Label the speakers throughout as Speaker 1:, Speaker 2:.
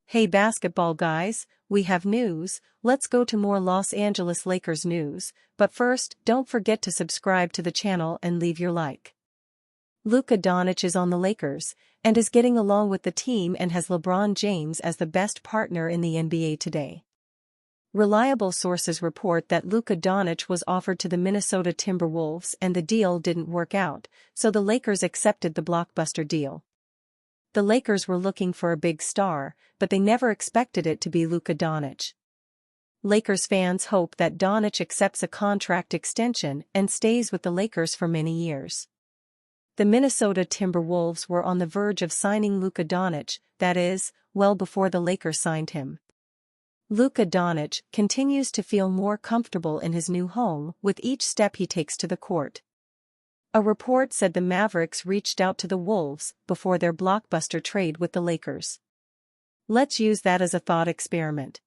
Speaker 1: Hey basketball guys, we have news. Let's go to more Los Angeles Lakers news, but first, don't forget to subscribe to the channel and leave your like. Luka Doncic is on the Lakers, and is getting along with the team and has LeBron James as the best partner in the NBA today. Reliable sources report that Luka Doncic was offered to the Minnesota Timberwolves and the deal didn't work out, so the Lakers accepted the blockbuster deal. The Lakers were looking for a big star, but they never expected it to be Luka Doncic. Lakers fans hope that Doncic accepts a contract extension and stays with the Lakers for many years. The Minnesota Timberwolves were on the verge of signing Luka Doncic, that is, well before the Lakers signed him. Luka Doncic continues to feel more comfortable in his new home with each step he takes to the court. A report said the Mavericks reached out to the Wolves before their blockbuster trade with the Lakers. Let's use that as a thought experiment.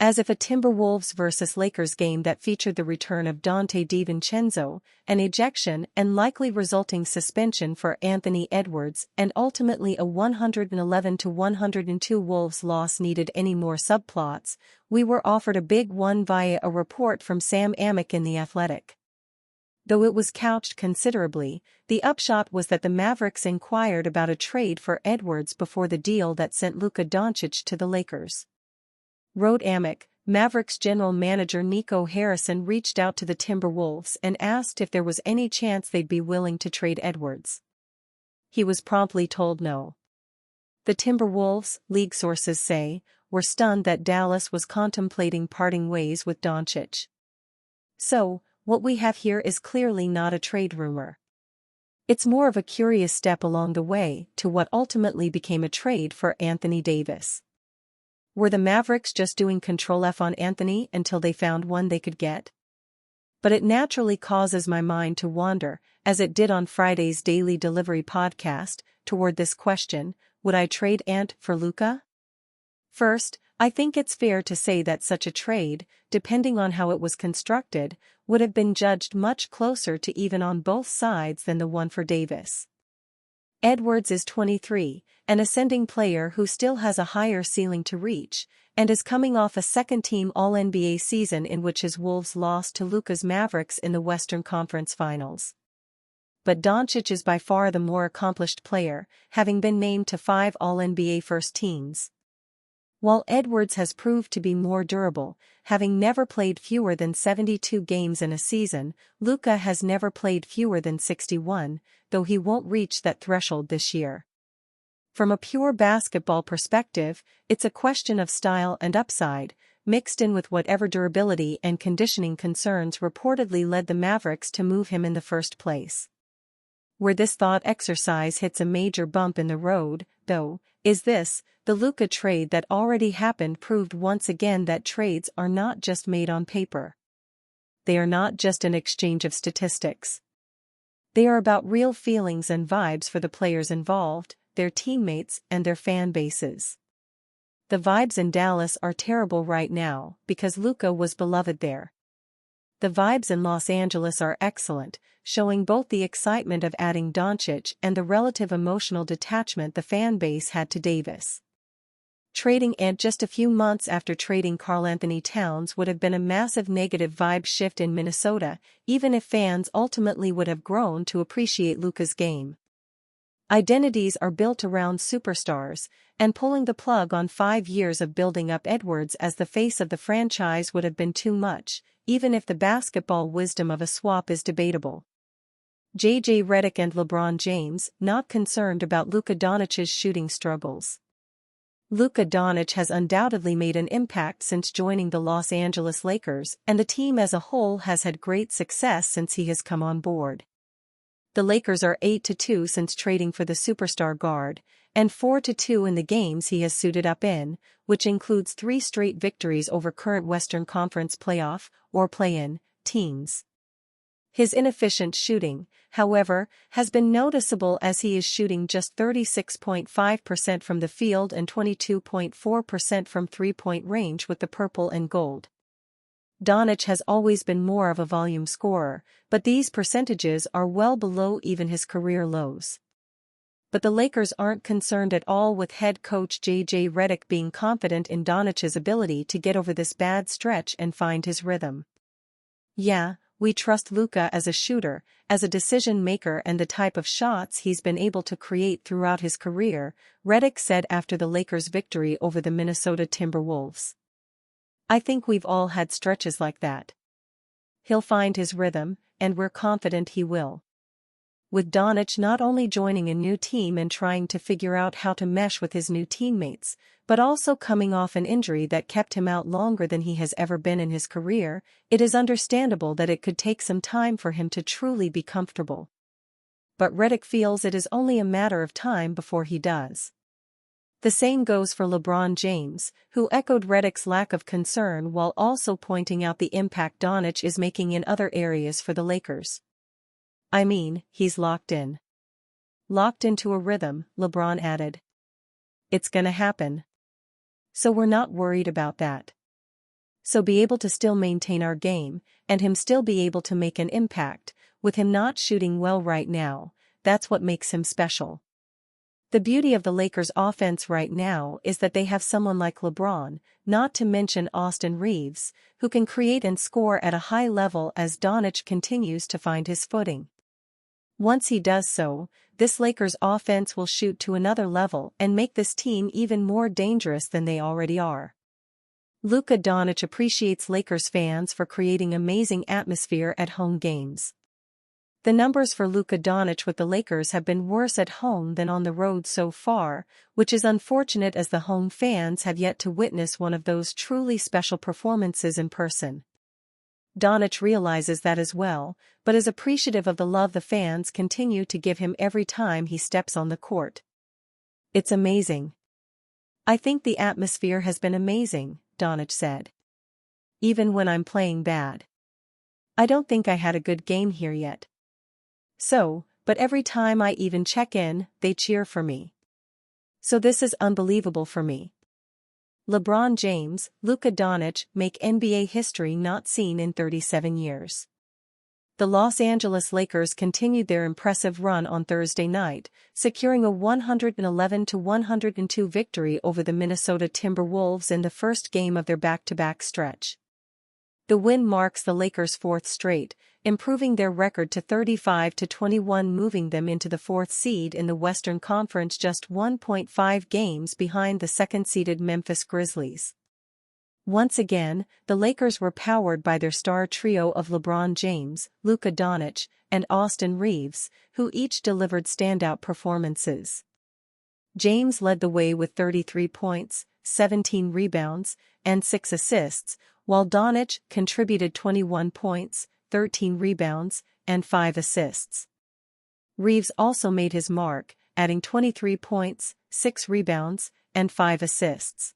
Speaker 1: As if a Timberwolves vs Lakers game that featured the return of Donte DiVincenzo, an ejection and likely resulting suspension for Anthony Edwards, and ultimately a 111-102 Wolves loss needed any more subplots, we were offered a big one via a report from Sam Amick in The Athletic. Though it was couched considerably, the upshot was that the Mavericks inquired about a trade for Edwards before the deal that sent Luka Doncic to the Lakers. Wrote Amick, Mavericks general manager Nico Harrison reached out to the Timberwolves and asked if there was any chance they'd be willing to trade Edwards. He was promptly told no. The Timberwolves, league sources say, were stunned that Dallas was contemplating parting ways with Doncic. So, what we have here is clearly not a trade rumor. It's more of a curious step along the way to what ultimately became a trade for Anthony Davis. Were the Mavericks just doing Control F on Anthony until they found one they could get? But it naturally causes my mind to wander, as it did on Friday's Daily Delivery podcast, toward this question: would I trade Ant for Luka? First, I think it's fair to say that such a trade, depending on how it was constructed, would have been judged much closer to even on both sides than the one for Davis. Edwards is 23, an ascending player who still has a higher ceiling to reach, and is coming off a second-team All-NBA season in which his Wolves lost to Luka's Mavericks in the Western Conference Finals. But Doncic is by far the more accomplished player, having been named to 5 All-NBA first teams. While Edwards has proved to be more durable, having never played fewer than 72 games in a season, Luka has never played fewer than 61, though he won't reach that threshold this year. From a pure basketball perspective, it's a question of style and upside, mixed in with whatever durability and conditioning concerns reportedly led the Mavericks to move him in the first place. Where this thought exercise hits a major bump in the road, though, is this: the Luka trade that already happened proved once again that trades are not just made on paper. They are not just an exchange of statistics. They are about real feelings and vibes for the players involved, their teammates, and their fan bases. The vibes in Dallas are terrible right now because Luka was beloved there. The vibes in Los Angeles are excellent, showing both the excitement of adding Doncic and the relative emotional detachment the fan base had to Davis. Trading Ant just a few months after trading Karl-Anthony Towns would have been a massive negative vibe shift in Minnesota, even if fans ultimately would have grown to appreciate Luka's game. Identities are built around superstars, and pulling the plug on 5 years of building up Edwards as the face of the franchise would have been too much, even if the basketball wisdom of a swap is debatable. JJ Redick and LeBron James, not concerned about Luka Doncic's shooting struggles. Luka Doncic has undoubtedly made an impact since joining the Los Angeles Lakers, and the team as a whole has had great success since he has come on board. The Lakers are 8-2 since trading for the superstar guard, and 4-2 in the games he has suited up in, which includes 3 straight victories over current Western Conference playoff, or play-in, teams. His inefficient shooting, however, has been noticeable as he is shooting just 36.5% from the field and 22.4% from three-point range with the purple and gold. Doncic has always been more of a volume scorer, but these percentages are well below even his career lows. But the Lakers aren't concerned at all with head coach J.J. Redick being confident in Doncic's ability to get over this bad stretch and find his rhythm. "Yeah, we trust Luka as a shooter, as a decision-maker and the type of shots he's been able to create throughout his career," Redick said after the Lakers' victory over the Minnesota Timberwolves. "I think we've all had stretches like that. He'll find his rhythm, and we're confident he will." With Doncic not only joining a new team and trying to figure out how to mesh with his new teammates, but also coming off an injury that kept him out longer than he has ever been in his career, it is understandable that it could take some time for him to truly be comfortable. But Redick feels it is only a matter of time before he does. The same goes for LeBron James, who echoed Redick's lack of concern while also pointing out the impact Doncic is making in other areas for the Lakers. "I mean, he's locked in. Locked into a rhythm," LeBron added. "It's gonna happen. So we're not worried about that. So be able to still maintain our game, and him still be able to make an impact, with him not shooting well right now, that's what makes him special." The beauty of the Lakers' offense right now is that they have someone like LeBron, not to mention Austin Reeves, who can create and score at a high level as Doncic continues to find his footing. Once he does so, this Lakers offense will shoot to another level and make this team even more dangerous than they already are. Luka Doncic appreciates Lakers fans for creating amazing atmosphere at home games. The numbers for Luka Doncic with the Lakers have been worse at home than on the road so far, which is unfortunate as the home fans have yet to witness one of those truly special performances in person. Doncic realizes that as well, but is appreciative of the love the fans continue to give him every time he steps on the court. "It's amazing. I think the atmosphere has been amazing," Doncic said. "Even when I'm playing bad. I don't think I had a good game here yet. But every time I even check in, they cheer for me. So this is unbelievable for me." LeBron James, Luka Doncic make NBA history not seen in 37 years. The Los Angeles Lakers continued their impressive run on Thursday night, securing a 111-102 victory over the Minnesota Timberwolves in the first game of their back-to-back stretch. The win marks the Lakers' fourth straight, improving their record to 35-21, moving them into the fourth seed in the Western Conference, just 1.5 games behind the second-seeded Memphis Grizzlies. Once again, the Lakers were powered by their star trio of LeBron James, Luka Doncic, and Austin Reeves, who each delivered standout performances. James led the way with 33 points, 17 rebounds, and 6 assists, while Doncic contributed 21 points, 13 rebounds, and 5 assists. Reeves also made his mark, adding 23 points, 6 rebounds, and 5 assists.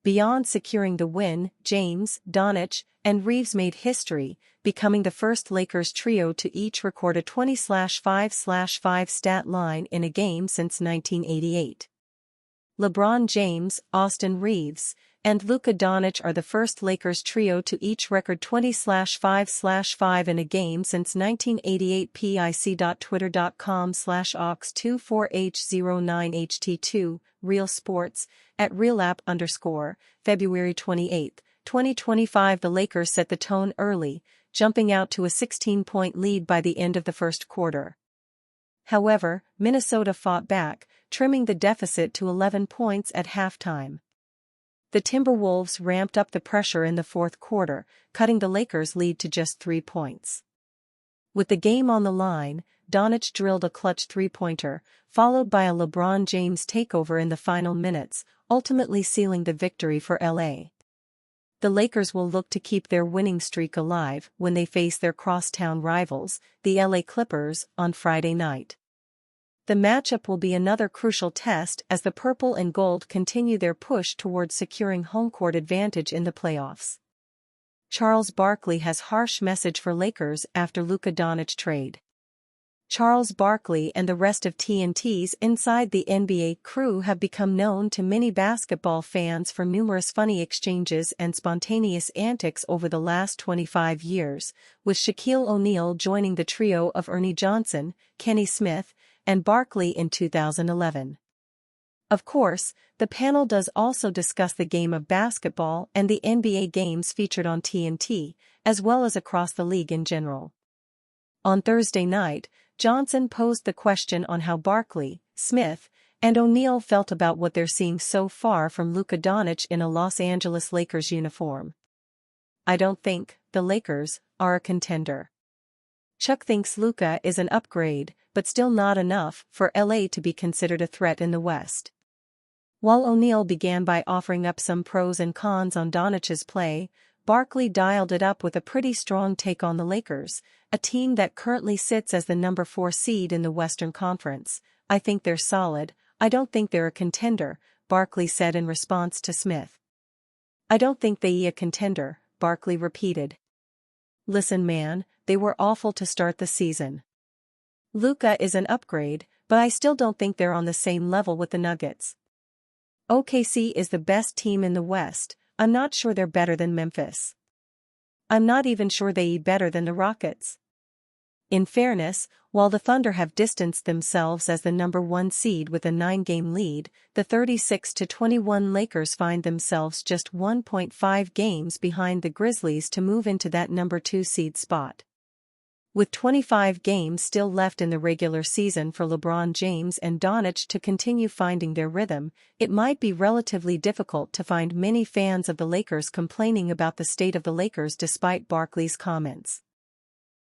Speaker 1: Beyond securing the win, James, Doncic, and Reeves made history, becoming the first Lakers trio to each record a 20/5/5 stat line in a game since 1988. LeBron James, Austin Reeves, and Luka Doncic are the first Lakers trio to each record 20/5/5 in a game since 1988. pic.twitter.com/ox24h09ht2, Real Sports, @RealApp_, February 28, 2025. The Lakers set the tone early, jumping out to a 16-point lead by the end of the first quarter. However, Minnesota fought back, trimming the deficit to 11 points at halftime. The Timberwolves ramped up the pressure in the fourth quarter, cutting the Lakers' lead to just 3 points. With the game on the line, Doncic drilled a clutch three-pointer, followed by a LeBron James takeover in the final minutes, ultimately sealing the victory for LA. The Lakers will look to keep their winning streak alive when they face their crosstown rivals, the LA Clippers, on Friday night. The matchup will be another crucial test as the purple and gold continue their push towards securing home court advantage in the playoffs. Charles Barkley has harsh message for Lakers after Luka Doncic trade. Charles Barkley and the rest of TNT's inside the NBA crew have become known to many basketball fans for numerous funny exchanges and spontaneous antics over the last 25 years, with Shaquille O'Neal joining the trio of Ernie Johnson, Kenny Smith, and Barkley in 2011. Of course, the panel does also discuss the game of basketball and the NBA games featured on TNT, as well as across the league in general. On Thursday night, Johnson posed the question on how Barkley, Smith, and O'Neal felt about what they're seeing so far from Luka Doncic in a Los Angeles Lakers uniform. "I don't think the Lakers are a contender. Chuck thinks Luka is an upgrade, but still not enough for LA to be considered a threat in the West." While O'Neal began by offering up some pros and cons on Doncic's play, Barkley dialed it up with a pretty strong take on the Lakers, a team that currently sits as the number 4 seed in the Western Conference. "I think they're solid, I don't think they're a contender," Barkley said in response to Smith. "I don't think they a contender," Barkley repeated. "Listen man, they were awful to start the season. Luka is an upgrade, but I still don't think they're on the same level with the Nuggets. OKC is the best team in the West, I'm not sure they're better than Memphis. I'm not even sure they better than the Rockets." In fairness, while the Thunder have distanced themselves as the number 1 seed with a 9-game lead, the 36-21 Lakers find themselves just 1.5 games behind the Grizzlies to move into that number 2 seed spot. With 25 games still left in the regular season for LeBron James and Doncic to continue finding their rhythm, it might be relatively difficult to find many fans of the Lakers complaining about the state of the Lakers despite Barkley's comments.